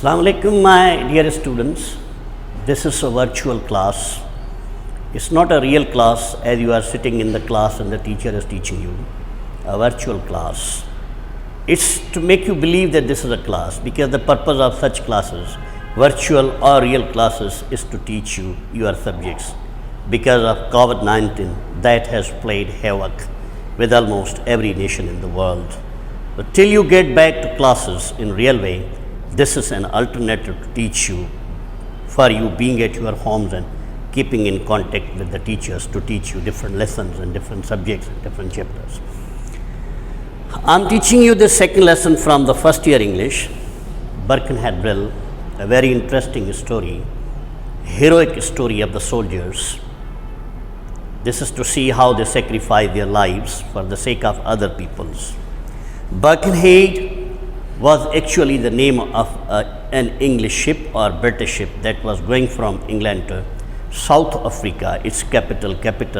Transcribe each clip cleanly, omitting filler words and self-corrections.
Assalamu alaikum, my dear students. This is a virtual class. It's not a real class as you are sitting in the class and the teacher is teaching you. A virtual class. It's to make you believe that this is a class, because the purpose of such classes, virtual or real classes, is to teach you your subjects. Because of COVID-19, that has played havoc with almost every nation in the world. But till you get back to classes in real way, this is an alternative to teach you, for you being at your homes and keeping in contact with the teachers to teach you different lessons and different subjects and different chapters. I'm teaching you the second lesson from the first year English, Birkenhead drill, a very interesting story, heroic story of the soldiers. This is to see how they sacrifice their lives for the sake of other people's. Birkenhead was actually the name of an English ship or British ship that was going from England to South Africa, its capital Cape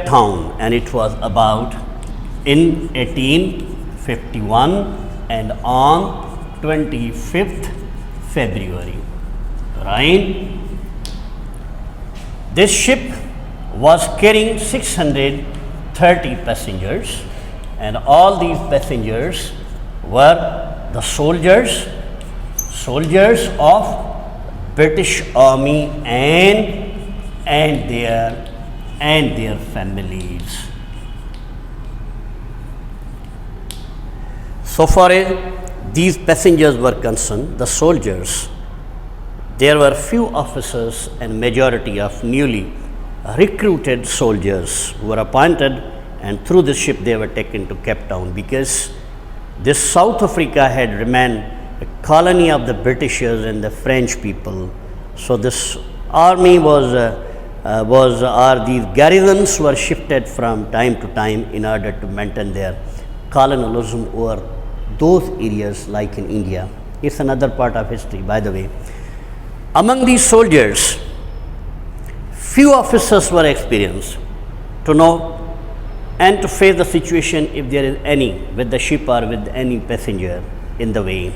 Town, and it was about in 1851 and on 25th February, right? This ship was carrying 630 passengers, and all these passengers were the soldiers of British Army and their families. So far as these passengers were concerned, the soldiers, there were few officers and majority of newly recruited soldiers who were appointed, and through the ship they were taken to Cape Town, because this South Africa had remained a colony of the Britishers and the French people. So this army these garrisons were shifted from time to time in order to maintain their colonialism over those areas, like in India. It's another part of history, by the way. Among these soldiers, few officers were experienced to know and to face the situation if there is any with the ship or with any passenger in the way.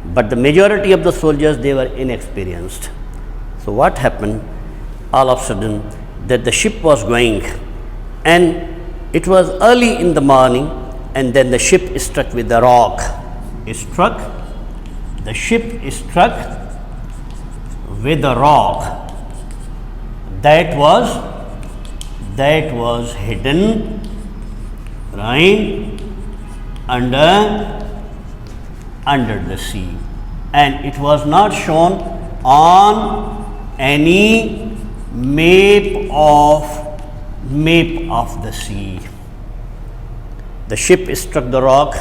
But the majority of the soldiers, they were inexperienced. So what happened? All of a sudden, that the ship was going, and it was early in the morning, and then the ship is struck with the rock. The ship is struck with a rock that was hidden right under the sea, and it was not shown on any map of the sea. The ship struck the rock,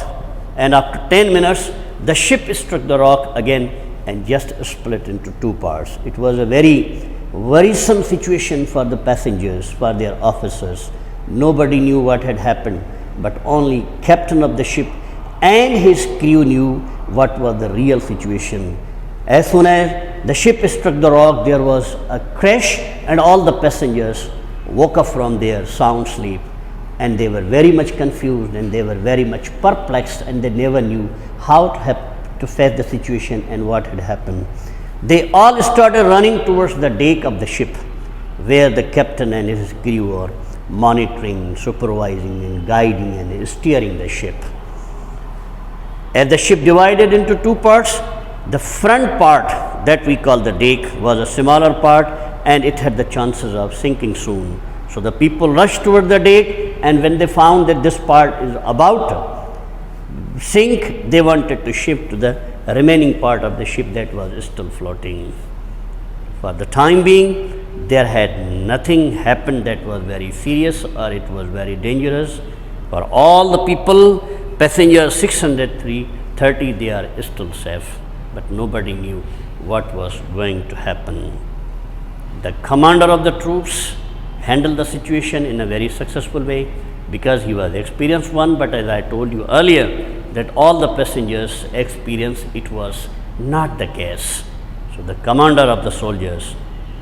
and after 10 minutes the ship struck the rock again and just split into two parts. It was a very worrisome situation for the passengers, for their officers. Nobody knew what had happened, but only captain of the ship and his crew knew what was the real situation. As soon as the ship struck the rock, there was a crash, and all the passengers woke up from their sound sleep, and they were very much confused, and they were very much perplexed, and they never knew how to face the situation and what had happened. They all started running towards the deck of the ship, where the captain and his crew were monitoring, supervising and guiding and steering the ship. As the ship divided into two parts, the front part that we call the deck was a smaller part, and it had the chances of sinking soon. So the people rushed toward the deck, and when they found that this part is about to sink, they wanted to shift to the remaining part of the ship that was still floating. For the time being, there had nothing happened that was very serious or it was very dangerous. For all the people, passengers 630, they are still safe, but nobody knew what was going to happen. The commander of the troops handled the situation in a very successful way, because he was experienced one, but as I told you earlier, that all the passengers experienced, it was not the case. So the commander of the soldiers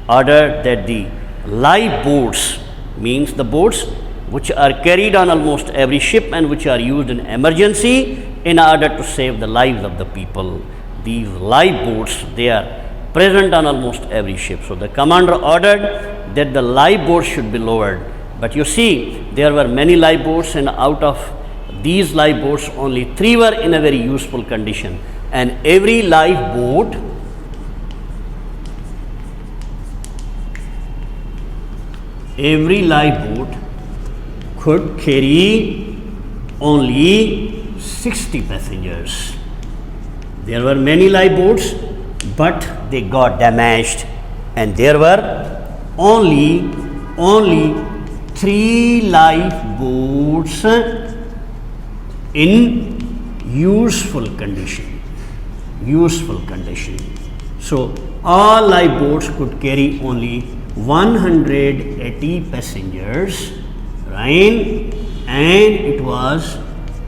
ordered that the life boats, means the boats which are carried on almost every ship and which are used in emergency in order to save the lives of the people, these lifeboats, they are present on almost every ship. So the commander ordered that the lifeboats should be lowered. But you see, there were many lifeboats, and out of these lifeboats, only 3 were in a very useful condition. And every lifeboat could carry only 60 passengers. There were many lifeboats, but they got damaged, and there were only 3 lifeboats in useful condition. So all lifeboats could carry only 180 passengers, right? And it was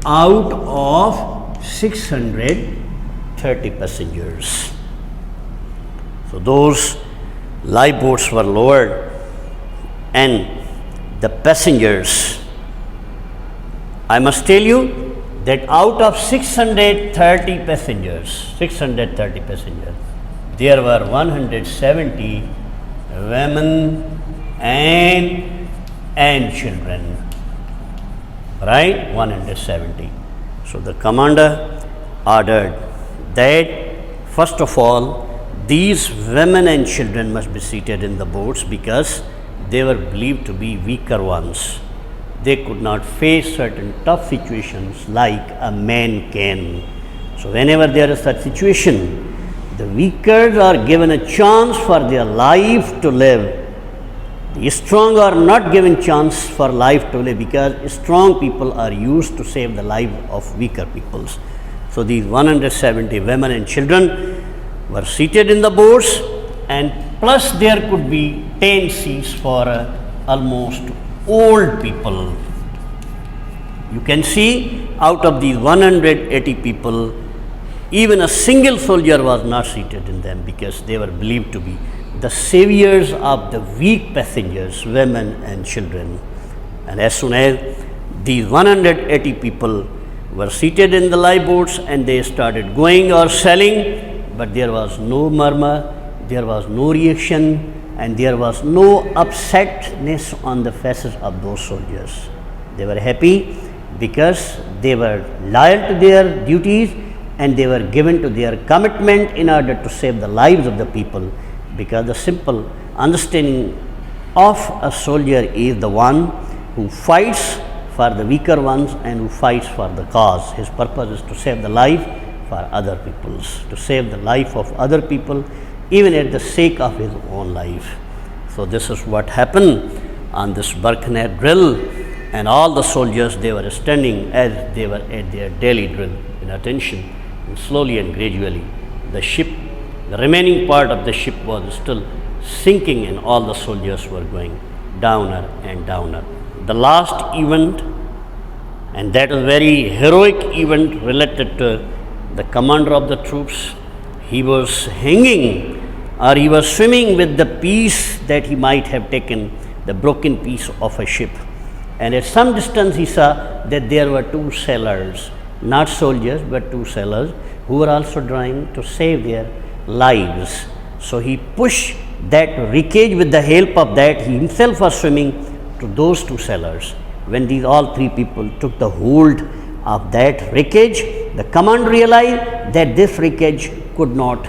out of 630 passengers. So those lifeboats were lowered, and the passengers, I must tell you that out of 630 passengers, there were 170 women and children, right? 170. So the commander ordered that first of all, these women and children must be seated in the boats, because they were believed to be weaker ones. They could not face certain tough situations like a man can. So whenever there is such situation, the weaker are given a chance for their life to live. The strong are not given chance for life to live, because strong people are used to save the life of weaker peoples. So these 170 women and children were seated in the boats, and plus there could be 10 seats for almost old people. You can see out of these 180 people, even a single soldier was not seated in them, because they were believed to be the saviors of the weak passengers, women and children. And as soon as these 180 people were seated in the lifeboats and they started going or sailing, but there was no murmur, there was no reaction, and there was no upsetness on the faces of those soldiers. They were happy because they were loyal to their duties, and they were given to their commitment in order to save the lives of the people, because the simple understanding of a soldier is the one who fights for the weaker ones and who fights for the cause. His purpose is to save the life for other people's, to save the life of other people, even at the sake of his own life. So this is what happened on this Birkenhead drill, and all the soldiers, they were standing as they were at their daily drill in attention, and slowly and gradually the ship, the remaining part of the ship was still sinking, and all the soldiers were going downer and downer. The last event, and that is very heroic event related to the commander of the troops, he was hanging, or he was swimming with the piece that he might have taken, the broken piece of a ship. And at some distance he saw that there were 2 sailors, not soldiers but 2 sailors, who were also trying to save their lives. So he pushed that wreckage. With the help of that, he himself was swimming to those 2 sailors. When these all 3 people took the hold of that wreckage, the commander realized that this wreckage could not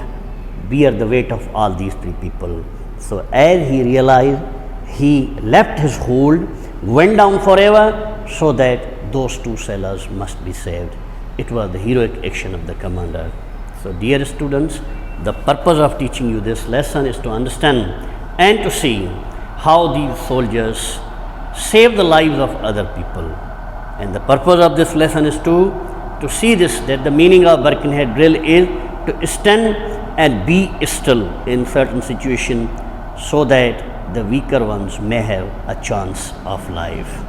bear the weight of all these 3 people. So as he realized, he left his hold, went down forever, so that those 2 sailors must be saved. It was the heroic action of the commander. So dear students, the purpose of teaching you this lesson is to understand and to see how these soldiers save the lives of other people. And the purpose of this lesson is to see this, that the meaning of Birkenhead drill is to stand and be still in certain situation, so that the weaker ones may have a chance of life.